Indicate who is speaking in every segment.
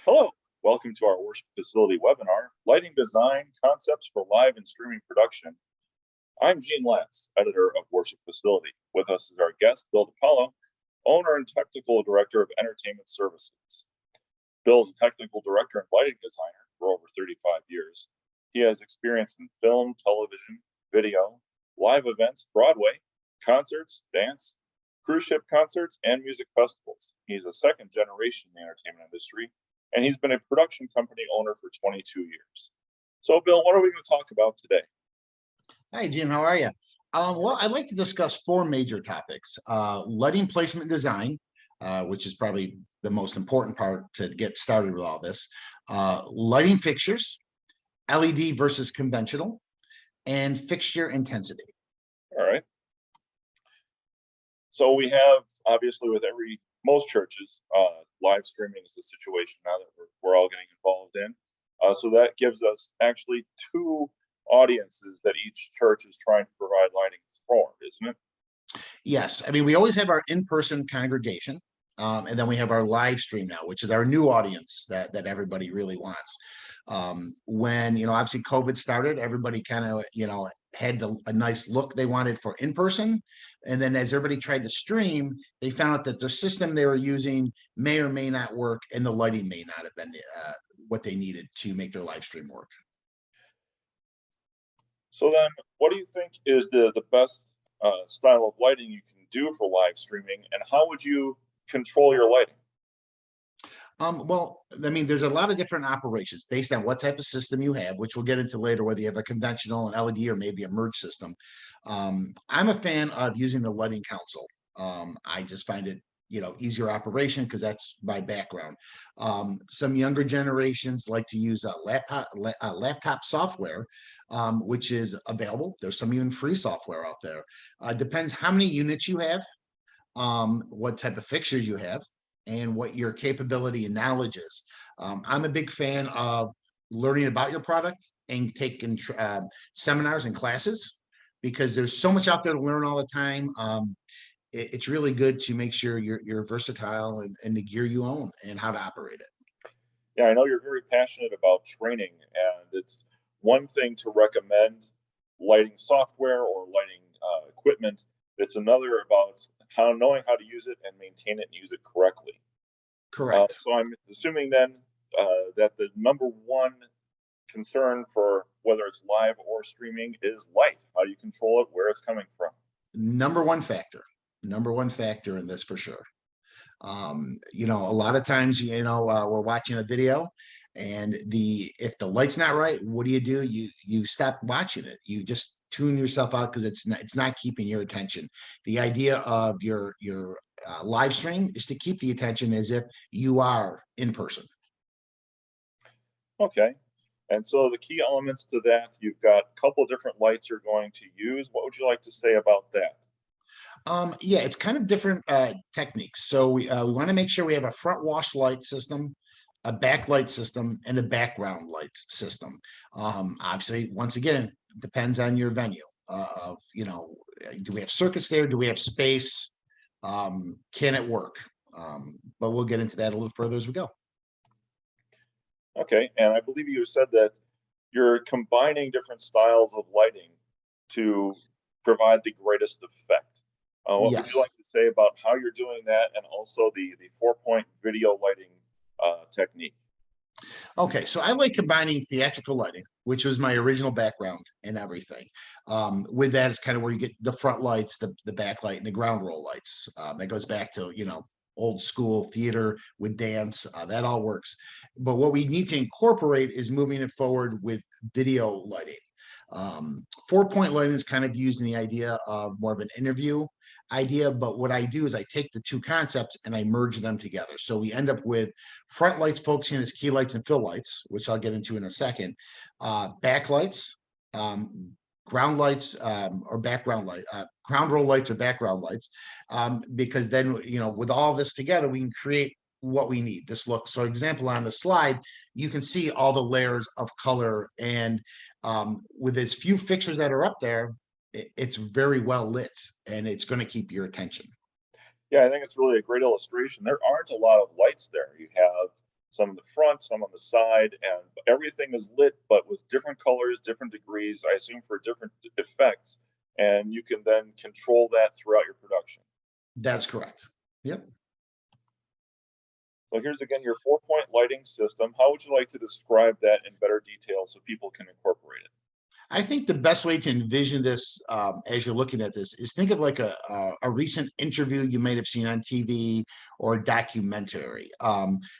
Speaker 1: Hello, welcome to our worship facility webinar, Lighting Design, Concepts for Live and Streaming Production. I'm Gene Lass, editor of Worship Facility. With us is our guest, Bill Di Paolo, owner and technical director of entertainment services. Bill's a technical director and lighting designer for over 35 years. He has experience in film, television, video, live events, Broadway, concerts, dance, cruise ship concerts, and music festivals. He's a second generation in the entertainment industry, and he's been a production company owner for 22 years. So, Bill, what are we going to talk about today?
Speaker 2: Hi, Jim. How are you? Well, I'd like to discuss four major topics. Lighting placement design, which is probably the most important part to get started with all this. Lighting fixtures, LED versus conventional, and fixture intensity.
Speaker 1: All right. So we have, obviously, with most churches, live streaming is the situation now that we're all getting involved in. So that gives us actually two audiences that each church is trying to provide lighting for, isn't it?
Speaker 2: Yes. I mean, we always have our in-person congregation, and then we have our live stream now, which is our new audience that everybody really wants. When, obviously COVID started, everybody kind of, had a nice look they wanted for in-person. And then as everybody tried to stream, they found out that the system they were using may or may not work, and the lighting may not have been what they needed to make their live stream work.
Speaker 1: So then, what do you think is the best style of lighting you can do for live streaming, and how would you control your lighting?
Speaker 2: Well, I mean, there's a lot of different operations based on what type of system you have, which we'll get into later, whether you have a conventional, an LED, or maybe a merge system. I'm a fan of using the lighting console. I just find it, easier operation because that's my background. Some younger generations like to use laptop software, which is available. There's some even free software out there. Depends how many units you have, what type of fixtures you have, and what your capability and knowledge is. I'm a big fan of learning about your product and taking seminars and classes, because there's so much out there to learn all the time. It's really good to make sure you're versatile in the gear you own and how to operate it.
Speaker 1: Yeah, I know you're very passionate about training, and it's one thing to recommend lighting software or lighting equipment. It's another about knowing how to use it and maintain it and use it correctly.
Speaker 2: Correct.
Speaker 1: So I'm assuming then that the number one concern for whether it's live or streaming is light. How do you control it, where it's coming from?
Speaker 2: Number one factor in this for sure. A lot of times, we're watching a video, and if the light's not right, what do? You stop watching it. You just tune yourself out because it's not keeping your attention. The idea of your live stream is to keep the attention as if you are in person.
Speaker 1: Okay. And so the key elements to that, you've got a couple different lights you're going to use. What would you like to say about that?
Speaker 2: Yeah, it's kind of different techniques. So we want to make sure we have a front wash light system, a backlight system, and a background light system. Obviously, once again, depends on your venue. Do we have circuits there? Do we have space? Can it work? But we'll get into that a little further as we go.
Speaker 1: Okay, and I believe you said that you're combining different styles of lighting to provide the greatest effect. What
Speaker 2: Yes.
Speaker 1: would you like to say about how you're doing that, and also the 4-point video lighting technique?
Speaker 2: Okay, so I like combining theatrical lighting, which was my original background and everything. With that, it's kind of where you get the front lights, the backlight, and the ground roll lights. That goes back to, old school theater with dance. That all works. But what we need to incorporate is moving it forward with video lighting. 4-point lighting is kind of using the idea of more of an interview idea, but what I do is I take the two concepts and I merge them together. So we end up with front lights focusing as key lights and fill lights, which I'll get into in a second. Backlights, ground lights, or background light, ground roll lights or background lights, because then, with all this together, we can create what we need, this look. So example, on the slide, you can see all the layers of color, and with as few fixtures that are up there, it's very well lit, and it's going to keep your attention.
Speaker 1: Yeah, I think it's really a great illustration. There aren't a lot of lights there. You have some in the front, some on the side, and everything is lit, but with different colors, different degrees, I assume for different effects. And you can then control that throughout your production.
Speaker 2: That's correct. Yep.
Speaker 1: So here's again your 4-point lighting system. How would you like to describe that in better detail so people can incorporate it?
Speaker 2: I think the best way to envision this as you're looking at this is think of like a recent interview you might have seen on TV or a documentary.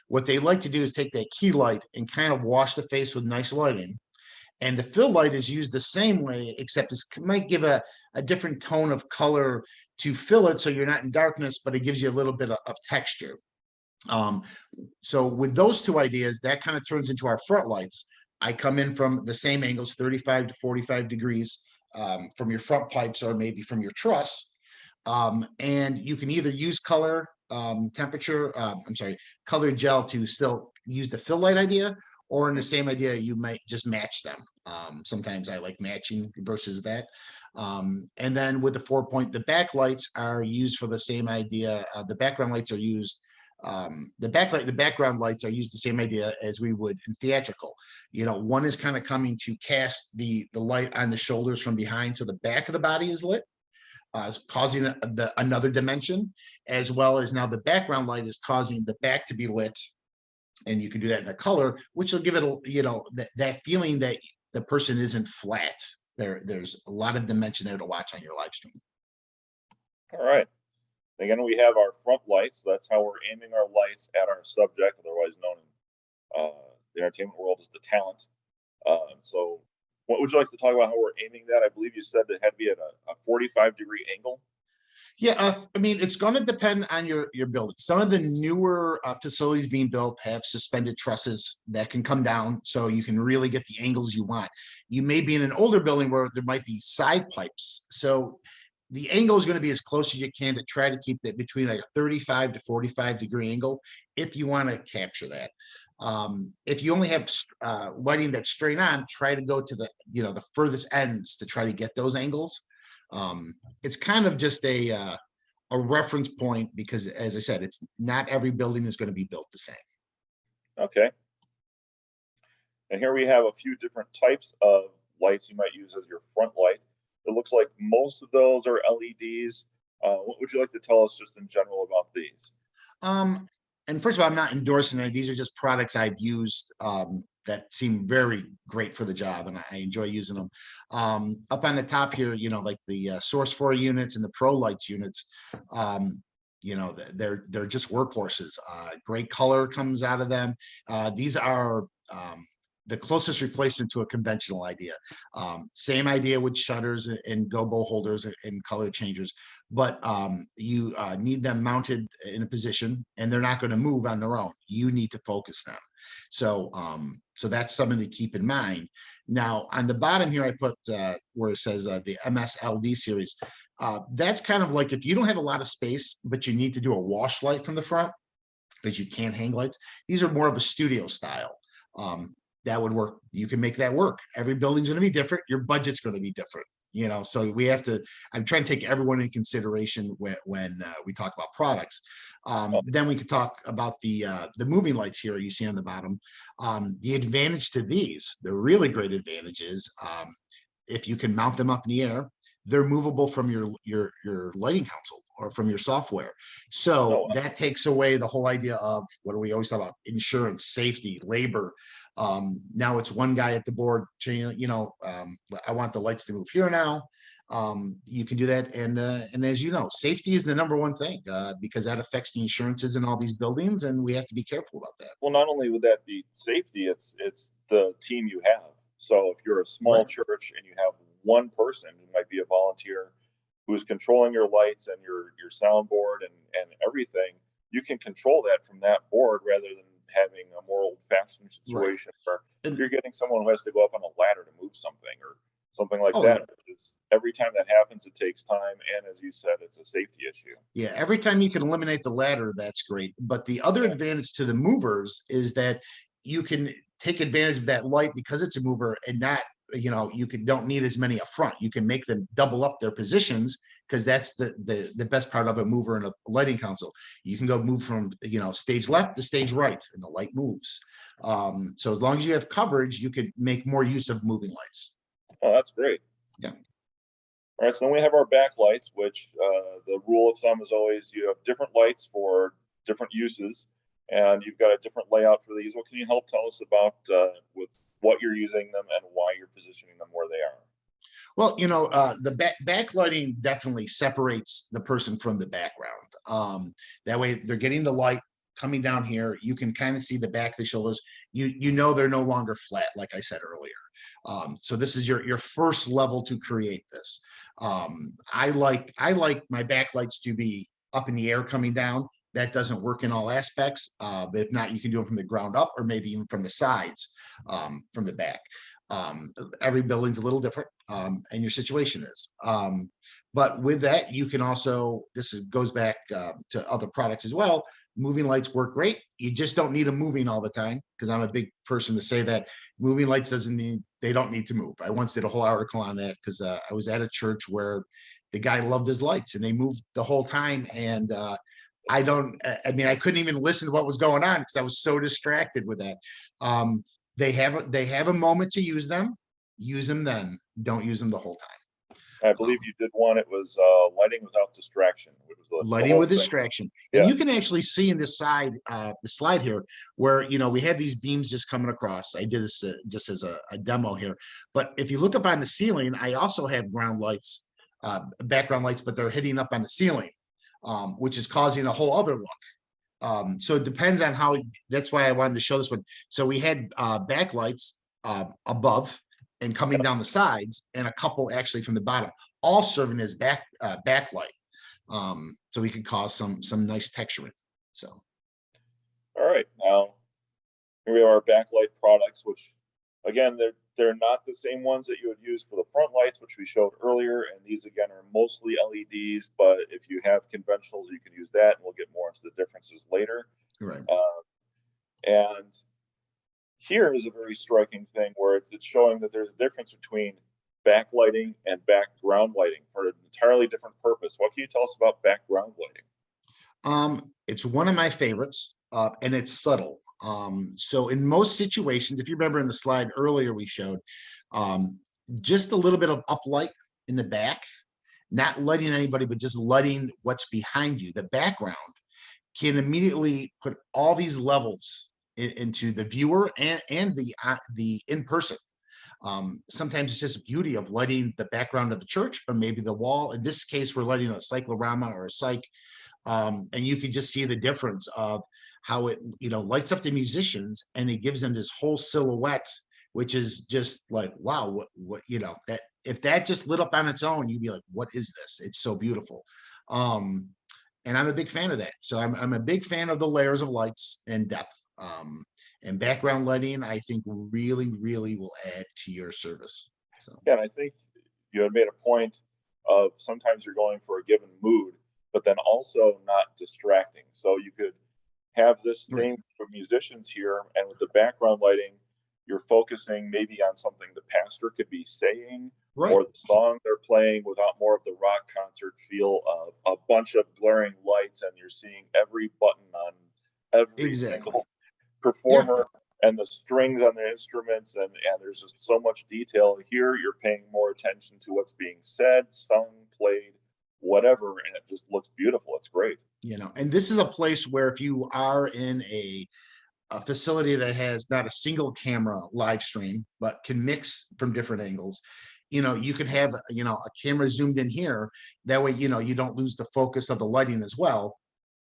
Speaker 2: What they like to do is take that key light and kind of wash the face with nice lighting. And the fill light is used the same way, except it might give a different tone of color to fill it so you're not in darkness, but it gives you a little bit of texture. Um, so with those two ideas, that kind of turns into our front lights. I come in from the same angles, 35 to 45 degrees from your front pipes or maybe from your truss. And you can either use color temperature, I'm sorry, color gel to still use the fill light idea, or in the same idea, you might just match them. Sometimes I like matching versus that. And then with the 4-point, the backlights are used for the same idea. The background lights are used the background lights are used the same idea as we would in theatrical. You know, one is kind of coming to cast the light on the shoulders from behind, so the back of the body is lit, causing another dimension, as well as now the background light is causing the back to be lit, and you can do that in a color, which will give it a, you know, that feeling that the person isn't flat. There's a lot of dimension there to watch on your live stream.
Speaker 1: All right. Again, we have our front lights. So that's how we're aiming our lights at our subject, otherwise known in the entertainment world as the talent. So what would you like to talk about how we're aiming that? I believe you said it had to be at a 45-degree angle.
Speaker 2: Yeah, I mean, it's going to depend on your building. Some of the newer facilities being built have suspended trusses that can come down, so you can really get the angles you want. You may be in an older building where there might be side pipes, so the angle is going to be as close as you can to try to keep that between like a 35 to 45 degree angle if you want to capture that. If you only have lighting that's straight on, try to go to the, you know, the furthest ends to try to get those angles. It's kind of just a reference point because, as I said, it's not every building is going to be built the same.
Speaker 1: Okay. And here we have a few different types of lights you might use as your front light. It looks like most of those are LEDs. What would you like to tell us just in general about these?
Speaker 2: And first of all, I'm not endorsing it. These are just products I've used that seem very great for the job, and I enjoy using them. Up on the top here, you know, like the Source 4 units and the Pro Lights units, you know, they're just workhorses. Great color comes out of them. These are the closest replacement to a conventional idea. Same idea with shutters and gobo holders and color changers, but you need them mounted in a position and they're not going to move on their own. You need to focus them. So, so that's something to keep in mind. Now, on the bottom here, I put where it says the MSLD series. That's kind of like if you don't have a lot of space, but you need to do a wash light from the front because you can't hang lights. These are more of a studio style. That would work. You can make that work. Every building's going to be different. Your budget's going to be different, you know, so we have to, I'm trying to take everyone in consideration when we talk about products. Then we could talk about the moving lights here you see on the bottom. The advantage to these, the really great advantage is if you can mount them up in the air, they're movable from your lighting console or from your software. So that takes away the whole idea of what do we always talk about: insurance, safety, labor. Now it's one guy at the board saying, you know, I want the lights to move here now. You can do that, and as you know, safety is the #1 thing because that affects the insurances in all these buildings, and we have to be careful about that.
Speaker 1: Well, not only would that be safety, it's the team you have. So if you're a small church and you have one person who might be a volunteer who's controlling your lights and your soundboard and everything, you can control that from that board rather than having a more old-fashioned situation where you're getting someone who has to go up on a ladder to move something or something like that. Because every time that happens, it takes time, and as you said, it's a safety issue.
Speaker 2: Yeah, every time you can eliminate the ladder, that's great. But the other advantage to the movers is that you can take advantage of that light because it's a mover and not, you know, don't need as many up front. You can make them double up their positions because that's the best part of a mover in a lighting console. You can go move from, stage left to stage right, and the light moves. So as long as you have coverage, you can make more use of moving lights.
Speaker 1: Oh, that's great.
Speaker 2: Yeah.
Speaker 1: All right, so then we have our backlights, which the rule of thumb is always you have different lights for different uses, and you've got a different layout for these. What can you help tell us about with what you're using them and why you're positioning them where they are?
Speaker 2: Well, the backlighting definitely separates the person from the background. That way they're getting the light coming down here. You can kind of see the back of the shoulders. They're no longer flat, like I said earlier. So this is your first level to create this. I like my backlights to be up in the air coming down. That doesn't work in all aspects, but if not, you can do it from the ground up or maybe even from the sides, from the back. Every building's a little different, and your situation is. But with that, you can also, goes back to other products as well. Moving lights work great. You just don't need them moving all the time, because I'm a big person to say that moving lights they don't need to move. I once did a whole article on that because I was at a church where the guy loved his lights and they moved the whole time. And I couldn't even listen to what was going on because I was so distracted with that. They have a moment to use them then. Don't use them the whole time.
Speaker 1: I believe you did one. It was lighting without distraction. It was
Speaker 2: Lighting with distraction. And
Speaker 1: yeah.
Speaker 2: You can actually see in this the slide here, where we have these beams just coming across. I did this just as a demo here. But if you look up on the ceiling, I also have ground lights, background lights, but they're hitting up on the ceiling, which is causing a whole other look. So it depends on how. That's why I wanted to show this one. So we had backlights above and coming down the sides, and a couple actually from the bottom, all serving as backlight. So we could cause some nice texturing. So,
Speaker 1: all right, now here we have our backlight products, which again they're not the same ones that you would use for the front lights, which we showed earlier, and these again are mostly LEDs. But if you have conventionals, you can use that, and we'll get more into the differences later.
Speaker 2: right.
Speaker 1: And here is a very striking thing where it's showing that there's a difference between backlighting and background lighting for an entirely different purpose. What can you tell us about background lighting?
Speaker 2: It's one of my favorites, and it's subtle. So in most situations, if you remember in the slide earlier we showed, just a little bit of uplight in the back, not lighting anybody, but just lighting what's behind you. The background can immediately put all these levels into the viewer and the in-person. Sometimes it's just beauty of lighting the background of the church or maybe the wall. In this case, we're lighting a cyclorama or a cyc, and you can just see the difference of how it lights up the musicians, and it gives them this whole silhouette, which is just like, wow, what that if that just lit up on its own, you'd be like, what is this? It's so beautiful. And I'm a big fan of that. So I'm a big fan of the layers of lights and depth. And background lighting, I think, really, really will add to your service. So
Speaker 1: yeah, and I think you had made a point of sometimes you're going for a given mood, but then also not distracting. So you could have this thing for musicians here, and with the background lighting, you're focusing maybe on something the pastor could be saying, or the song they're playing, without more of the rock concert feel of a bunch of glaring lights, and you're seeing every button on every single performer and the strings on the instruments, and there's just so much detail here. You're paying more attention to what's being said, sung, played, whatever, and it just looks beautiful. It's great.
Speaker 2: And this is a place where if you are in a facility that has not a single camera live stream, but can mix from different angles, you could have a camera zoomed in here. That way, you don't lose the focus of the lighting as well.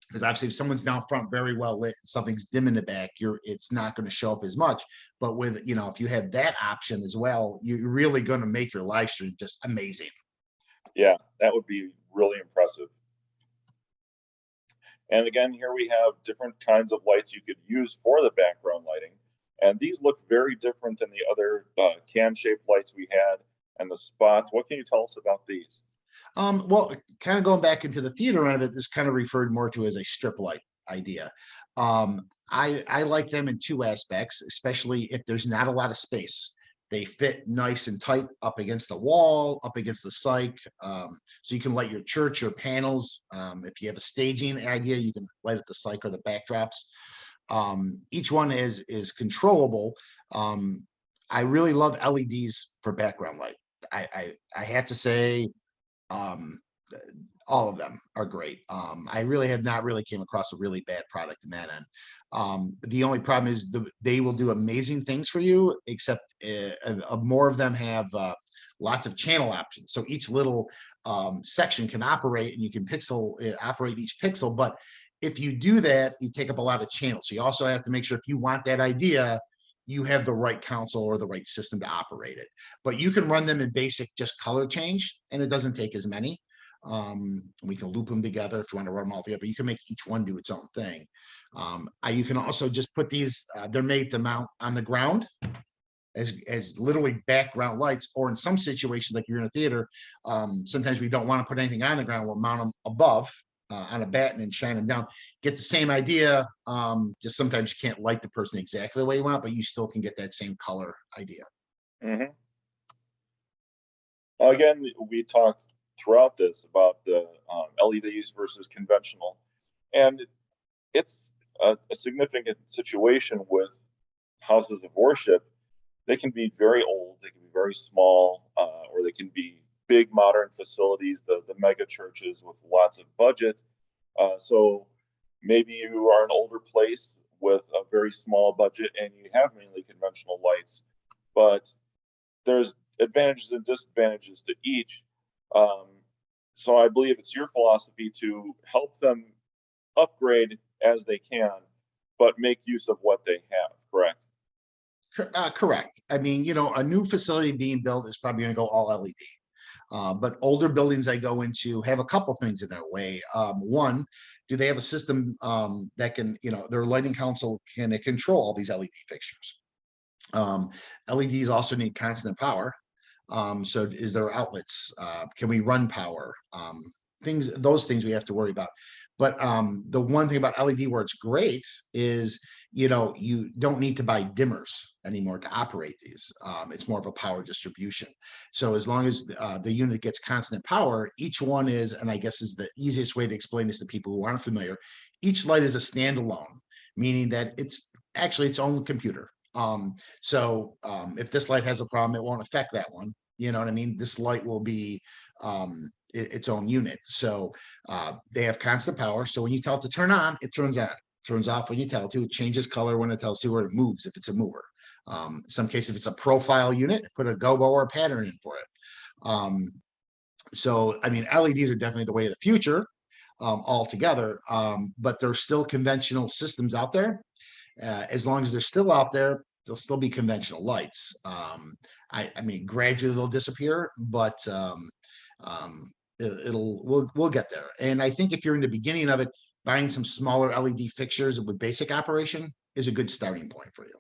Speaker 2: Because obviously if someone's down front very well lit and something's dim in the back, it's not going to show up as much. But with if you have that option as well, you're really going to make your live stream just amazing.
Speaker 1: Yeah, that would be really impressive. And again, here we have different kinds of lights you could use for the background lighting, and these look very different than the other can-shaped lights we had and the spots. What can you tell us about these?
Speaker 2: Well, kind of going back into the theater end of it, this kind of referred more to as a strip light idea. I like them in two aspects, especially if there's not a lot of space. They fit nice and tight up against the wall, up against the cyc. So you can light your church or panels. If you have a staging idea, you can light up the cyc or the backdrops. Each one is controllable. I really love LEDs for background light. I have to say, um, all of them are great. I really have not really came across a really bad product in that end. The only problem is they will do amazing things for you, except more of them have lots of channel options. So each little section can operate, and you can operate each pixel. But if you do that, you take up a lot of channels. So you also have to make sure if you want that idea, you have the right console or the right system to operate it. But you can run them in basic, just color change, and it doesn't take as many. We can loop them together if you want to run them all together, but you can make each one do its own thing. You can also just put these, they're made to mount on the ground as literally background lights, or in some situations, like you're in a theater, sometimes we don't want to put anything on the ground, we'll mount them above on a batten and shine them down. Get the same idea, just sometimes you can't light the person exactly the way you want, but you still can get that same color idea.
Speaker 1: Mm-hmm. Again, we talked throughout this about the LEDs versus conventional, and it's a significant situation with houses of worship. They can be very old, they can be very small, or they can be big modern facilities, the mega churches with lots of budget. So maybe you are an older place with a very small budget and you have mainly conventional lights, but there's advantages and disadvantages to each. So I believe it's your philosophy to help them upgrade as they can, but make use of what they have, correct?
Speaker 2: Correct. I mean, a new facility being built is probably going to go all LED. But older buildings I go into have a couple things in their way. One, do they have a system that can, their lighting council can control all these LED fixtures? LEDs also need constant power. So is there outlets? Can we run power? Those things we have to worry about. But the one thing about LED where it's great is, you don't need to buy dimmers anymore to operate these. It's more of a power distribution. So as long as the unit gets constant power, each one is, and I guess is the easiest way to explain this to people who aren't familiar, each light is a standalone, meaning that it's actually its own computer. So if this light has a problem, it won't affect that one. You know what I mean? This light will be its own unit. So they have constant power. So when you tell it to turn on, it turns on. Turns off when you tell it to. It changes color when it tells to, or it moves if it's a mover. In some case, if it's a profile unit, put a gobo or a pattern in for it. So I mean, LEDs are definitely the way of the future altogether. But there's still conventional systems out there. As long as they're still out there, there'll still be conventional lights. I mean, gradually they'll disappear, but we'll get there. And I think if you're in the beginning of it, buying some smaller LED fixtures with basic operation is a good starting point for you.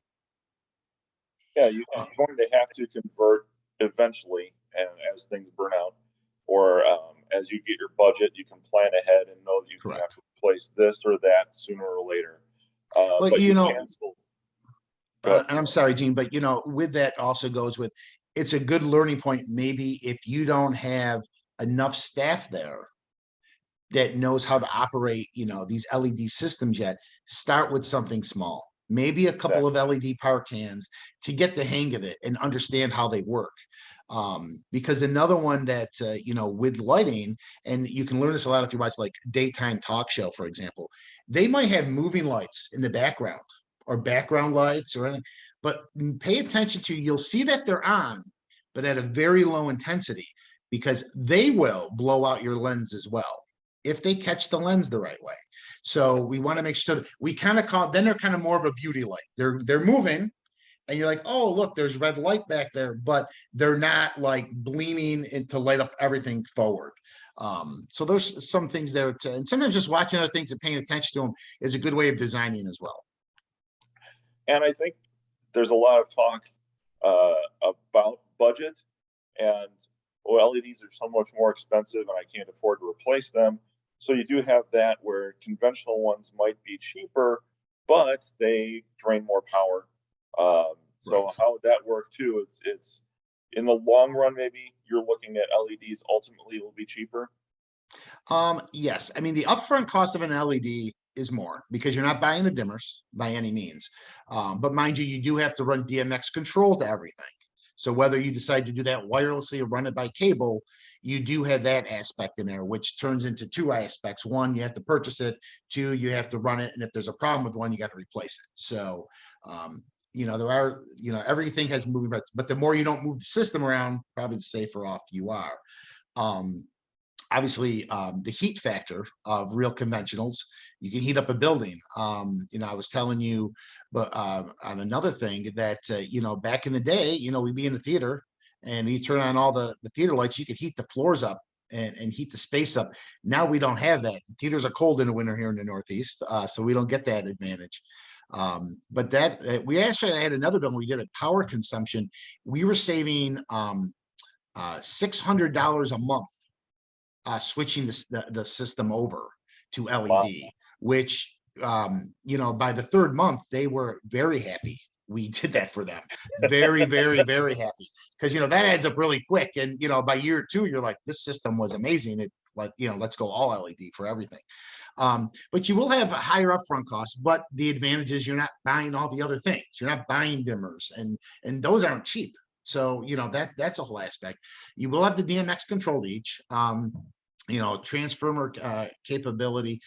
Speaker 1: Yeah, you're going to have to convert eventually, and as things burn out, or as you get your budget, you can plan ahead and know that you can have to replace this or that sooner or later.
Speaker 2: Well,
Speaker 1: but you can still.
Speaker 2: And I'm sorry, Gene, but with that also goes with, it's a good learning point. Maybe if you don't have enough staff there that knows how to operate, these LED systems yet, start with something small, maybe a couple of LED power cans to get the hang of it and understand how they work. Because another one that, with lighting, and you can learn this a lot if you watch like daytime talk show, for example, they might have moving lights in the background or background lights or anything, but pay attention to, you'll see that they're on, but at a very low intensity, because they will blow out your lens as well if they catch the lens the right way. So we want to make sure that we kind of then they're kind of more of a beauty light. They're moving, and you're like, oh, look, there's red light back there, but they're not like gleaming to light up everything forward. So there's some things there, and sometimes just watching other things and paying attention to them is a good way of designing as well.
Speaker 1: And I think there's a lot of talk about budget, and LEDs are so much more expensive and I can't afford to replace them. So you do have that where conventional ones might be cheaper, but they drain more power. So
Speaker 2: Right.
Speaker 1: how would that work too? It's in the long run, maybe you're looking at LEDs ultimately will be cheaper.
Speaker 2: Yes, I mean the upfront cost of an LED is more because you're not buying the dimmers by any means. But mind you, you do have to run DMX control to everything. So whether you decide to do that wirelessly or run it by cable, you do have that aspect in there, which turns into two aspects. One, you have to purchase it. Two, you have to run it, and if there's a problem with one, you got to replace it. So there are, everything has moving parts, but the more you don't move the system around, probably the safer off you are. Um, Obviously, the heat factor of real conventionals, you can heat up a building. I was telling you, but on another thing that back in the day, we'd be in the theater and you turn on all the theater lights, you could heat the floors up and heat the space up. Now we don't have that. Theaters are cold in the winter here in the Northeast, so we don't get that advantage. But that we actually had another bill. We did a power consumption. We were saving $600 a month switching the system over to
Speaker 1: Wow.
Speaker 2: LED, which by the third month they were very happy. We did that for them, very, very, very happy because that adds up really quick. And by year two, you're like, this system was amazing. It's like let's go all LED for everything. But you will have a higher upfront costs. But the advantage is you're not buying all the other things. You're not buying dimmers, and those aren't cheap. So that's a whole aspect. You will have the DMX control each. Transformer capability,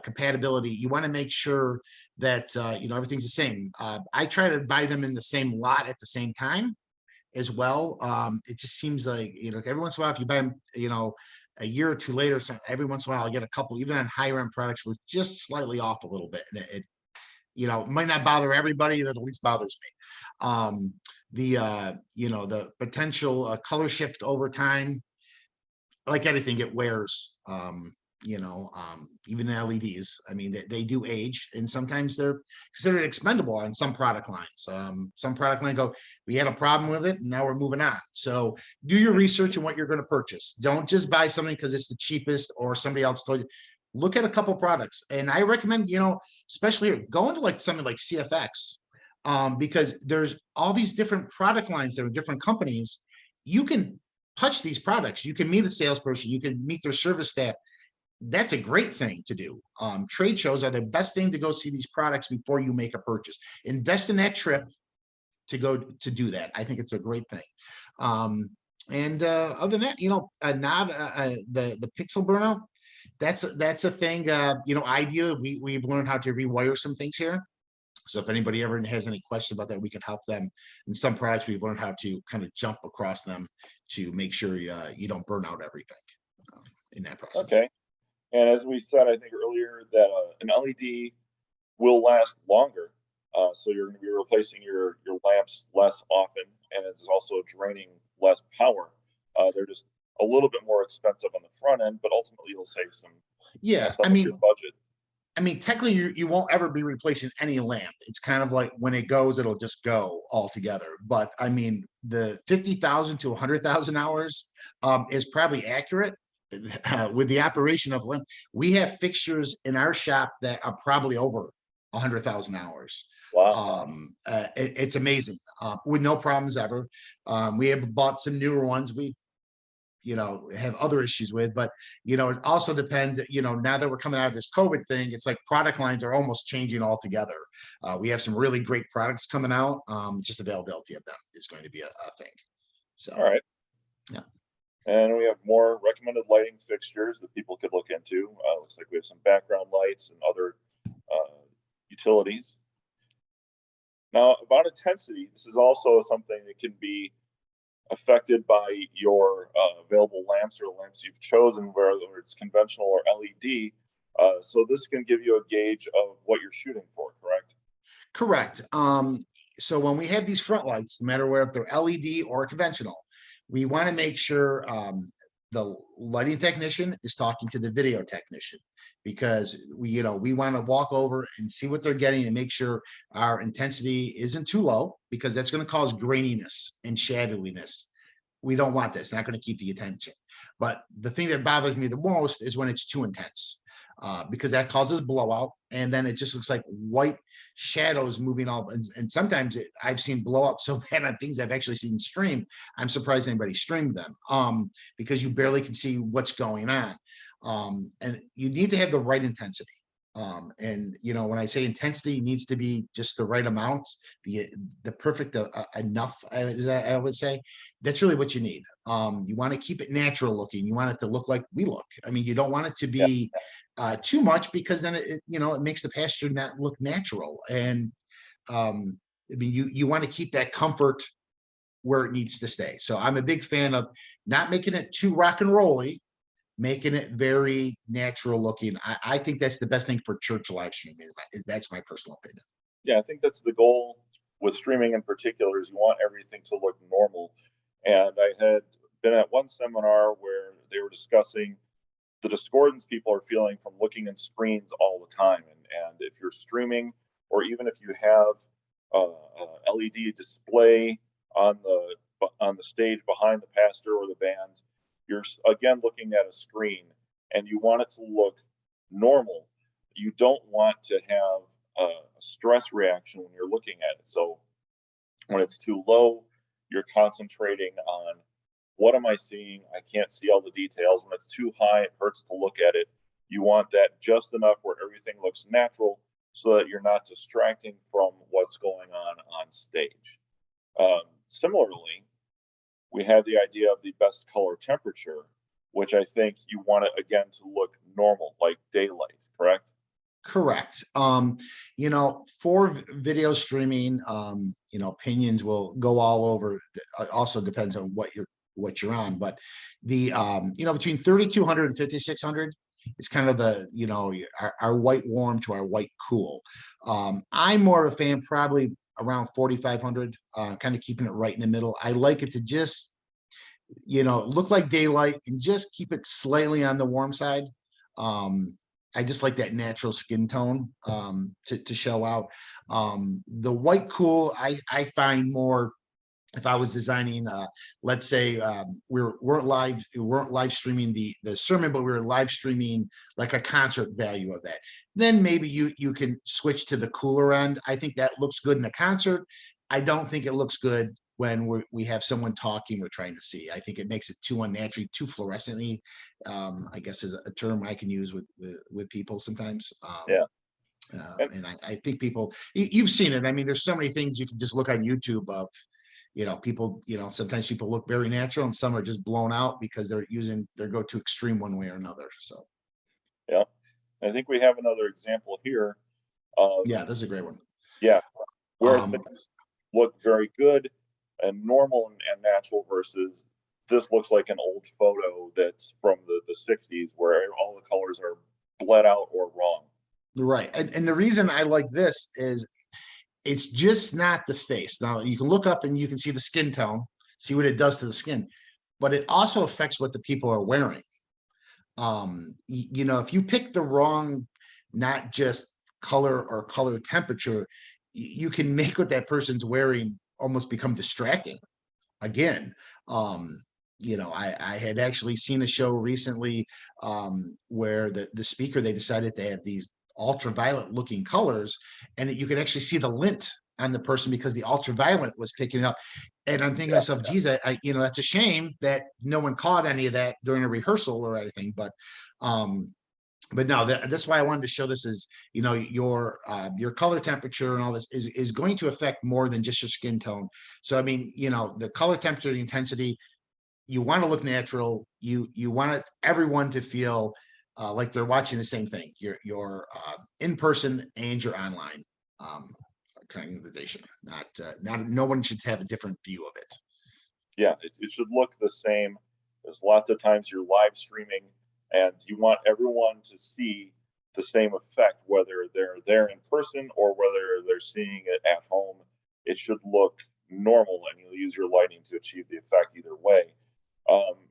Speaker 2: compatibility. You want to make sure that everything's the same. I try to buy them in the same lot at the same time as well. It just seems like every once in a while, if you buy them, a year or two later, every once in a while, I get a couple, even on higher end products, we're just slightly off a little bit, and it might not bother everybody, that at least bothers me. The potential color shift over time, like anything, it wears. Even LEDs. I mean, they do age, and sometimes they're considered expendable on some product lines. Some product line go, we had a problem with it, and now we're moving on. So do your research on what you're going to purchase. Don't just buy something because it's the cheapest or somebody else told you. Look at a couple products, and I recommend, especially go into like something like CFX, because there's all these different product lines that are different companies. You can touch these products. You can meet a salesperson. You can meet their service staff. That's a great thing to do. Trade shows are the best thing to go see these products before you make a purchase. Invest in that trip to go to do that. I think it's a great thing. And other than that, the pixel burnout, that's a thing. Idea. We've learned how to rewire some things here. So if anybody ever has any questions about that, we can help them. In some products, we've learned how to kind of jump across them to make sure you don't burn out everything in that process.
Speaker 1: Okay. And as we said, I think earlier, that an LED will last longer. So you're going to be replacing your lamps less often, and it's also draining less power. They're just a little bit more expensive on the front end, but ultimately you'll save some.
Speaker 2: Yeah,
Speaker 1: stuff with your budget.
Speaker 2: I mean, technically, you won't ever be replacing any lamp. It's kind of like when it goes, it'll just go altogether. But I mean, the 50,000 to 100,000 hours is probably accurate. With the operation of lamp, we have fixtures in our shop that are probably over 100,000 hours.
Speaker 1: Wow.
Speaker 2: It's amazing, with no problems ever. We have bought some newer ones. We have other issues with, but it also depends. Now that we're coming out of this COVID thing, it's like product lines are almost changing altogether. We have some really great products coming out. Just availability of them is going to be a thing. So
Speaker 1: all right.
Speaker 2: Yeah.
Speaker 1: And we have more recommended lighting fixtures that people could look into. Looks like we have some background lights and other utilities. Now, about intensity, this is also something that can be affected by your available lamps or the lamps you've chosen, whether it's conventional or LED. So this can give you a gauge of what you're shooting for, correct?
Speaker 2: Correct. So when we have these front lights, no matter where, if they're LED or conventional, we want to make sure the lighting technician is talking to the video technician, because we want to walk over and see what they're getting and make sure our intensity isn't too low, because that's going to cause graininess and shadowiness. We don't want this. It's not going to keep the attention. But the thing that bothers me the most is when it's too intense. because that causes blowout, and then it just looks like white shadows moving all. And sometimes I've seen blowout so bad on things I've actually seen stream. I'm surprised anybody streamed them, because you barely can see what's going on. And you need to have the right intensity. And when I say intensity needs to be just the right amount, the perfect enough, I would say, that's really what you need. You want to keep it natural looking. You want it to look like we look. I mean, you don't want it to
Speaker 1: Yeah.
Speaker 2: be too much, because then it makes the pasture not look natural. And I mean, you want to keep that comfort where it needs to stay. So I'm a big fan of not making it too rock and rolly, making it very natural looking. I think that's the best thing for church live streaming. That's my personal opinion.
Speaker 1: Yeah, I think that's the goal with streaming in particular, is you want everything to look normal. And I had been at one seminar where they were discussing the discordance people are feeling from looking at screens all the time. And if you're streaming, or even if you have a LED display on the stage behind the pastor or the band, you're again looking at a screen and you want it to look normal. You don't want to have a stress reaction when you're looking at it. So when it's too low, you're concentrating on, what am I seeing? I can't see all the details. When it's too high, it hurts to look at it. You want that just enough where everything looks natural, so that you're not distracting from what's going on stage. Similarly, we have the idea of the best color temperature, which I think you want it again to look normal, like daylight, correct?
Speaker 2: Correct. For video streaming, opinions will go all over. It also depends on what you're on, but the between 3200 and 5600 is kind of our white warm to our white cool. I'm more of a fan, probably around 4500, kind of keeping it right in the middle. I like it to just look like daylight and just keep it slightly on the warm side. I just like that natural skin tone to show out. The white cool, I find more, if I was designing, let's say we weren't live streaming the sermon, but we were live streaming like a concert value of that, then maybe you can switch to the cooler end. I think that looks good in a concert. I don't think it looks good when we have someone talking, we're trying to see. I think it makes it too unnaturally, too fluorescently. I guess is a term I can use with people sometimes.
Speaker 1: Yeah.
Speaker 2: And I think people, you've seen it. I mean, there's so many things you can just look on YouTube of, people, sometimes people look very natural and some are just blown out because they're using their go-to extreme one way or another. So,
Speaker 1: yeah, I think we have another example here.
Speaker 2: Yeah, this is a great one.
Speaker 1: Yeah, where
Speaker 2: Um,
Speaker 1: things look very good and normal and natural, versus this looks like an old photo that's from the 60s, where all the colors are bled out or wrong.
Speaker 2: Right. And the reason I like this is it's just not the face. Now you can look up and you can see the skin tone, see what it does to the skin, but it also affects what the people are wearing. If you pick the wrong, not just color or color temperature, you can make what that person's wearing almost become distracting. Again, I had actually seen a show recently where the speaker, they decided to have these ultraviolet looking colors, and you could actually see the lint on the person because the ultraviolet was picking it up. And I'm thinking to myself, geez, that's a shame that no one caught any of that during a rehearsal or anything. But no, that's why I wanted to show this is, your color temperature and all this is going to affect more than just your skin tone. So, I mean, the color temperature, the intensity, you want to look natural. You want everyone to feel like they're watching the same thing. Your in person and your online congregation. Not no one should have a different view of it.
Speaker 1: Yeah, it should look the same. There's lots of times you're live streaming and you want everyone to see the same effect, whether they're there in person or whether they're seeing it at home. It should look normal, and you'll use your lighting to achieve the effect either way.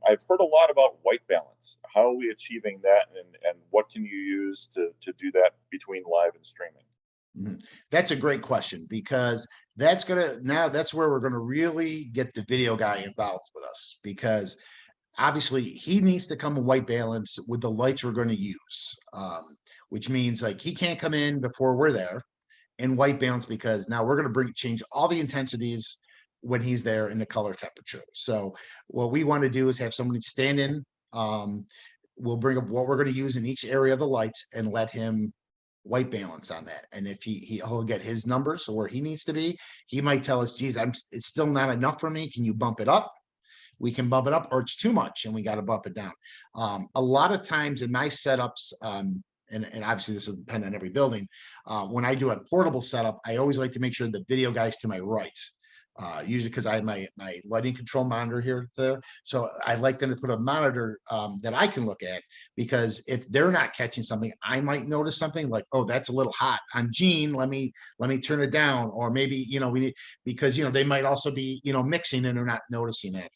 Speaker 1: I've heard a lot about white balance. How are we achieving that, and what can you use to do that between live and streaming?
Speaker 2: That's a great question, because that's where we're gonna really get the video guy involved with us, because obviously he needs to come in white balance with the lights we're going to use, which means like he can't come in before we're there in white balance, because now we're going to change all the intensities when he's there in the color temperature. So what we want to do is have somebody stand in. We'll bring up what we're going to use in each area of the lights and let him white balance on that. And if he'll get his numbers where he needs to be, he might tell us, geez, it's still not enough for me. Can you bump it up? We can bump it up, or it's too much and we got to bump it down. A lot of times in my setups, and obviously this will depend on every building. When I do a portable setup, I always like to make sure the video guy's to my right. Usually because I have my lighting control monitor here there. So I like them to put a monitor that I can look at, because if they're not catching something, I might notice something like, oh, that's a little hot on Gene. Let me turn it down. Or maybe, we need, because, they might also be, mixing and they're not noticing it.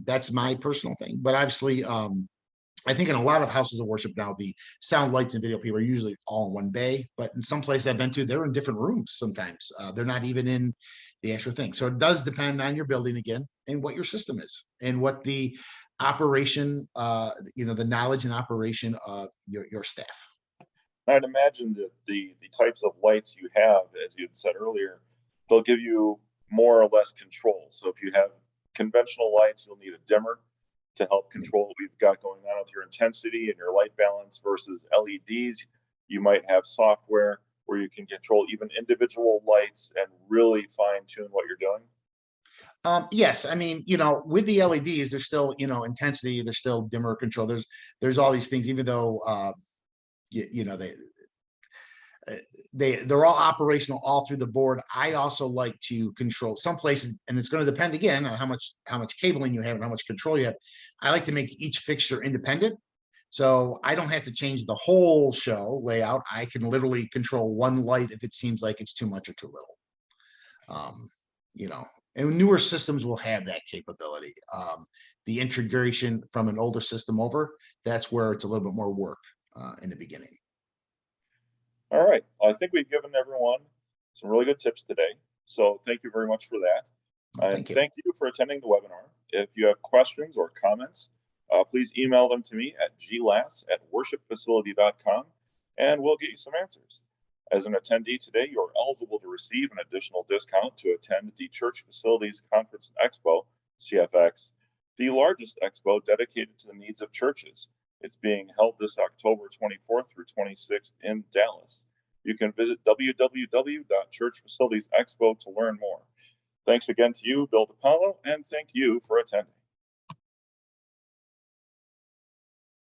Speaker 2: That's my personal thing. But obviously, I think in a lot of houses of worship now, the sound, lights, and video people are usually all in one bay. But in some places I've been to, they're in different rooms sometimes. They're not even in the actual thing. So it does depend on your building again, and what your system is, and what the operation, the knowledge and operation of your staff.
Speaker 1: I'd imagine that the types of lights you have, as you had said earlier, they'll give you more or less control. So if you have conventional lights, you'll need a dimmer to help control what we've got going on with your intensity and your light balance, versus LEDs. You might have software where you can control even individual lights and really fine tune what you're doing.
Speaker 2: Yes, I mean, with the LEDs, there's still, intensity, there's still dimmer control. There's all these things, even though, they're all operational all through the board. I also like to control some places, and it's going to depend again on how much cabling you have and how much control you have. I like to make each fixture independent, so I don't have to change the whole show layout. I can literally control one light if it seems like it's too much or too little. And newer systems will have that capability. The integration from an older system over, that's where it's a little bit more work in the beginning.
Speaker 1: All right. I think we've given everyone some really good tips today. So thank you very much for that. And thank you for attending the webinar. If you have questions or comments, please email them to me at glass@worshipfacility.com, and we'll get you some answers. As an attendee today, you're eligible to receive an additional discount to attend the Church Facilities Conference and Expo, CFX, the largest expo dedicated to the needs of churches. It's being held this October 24th through 26th in Dallas. You can visit www.churchfacilitiesexpo to learn more. Thanks again to you, Bill Di Paolo, and thank you for attending.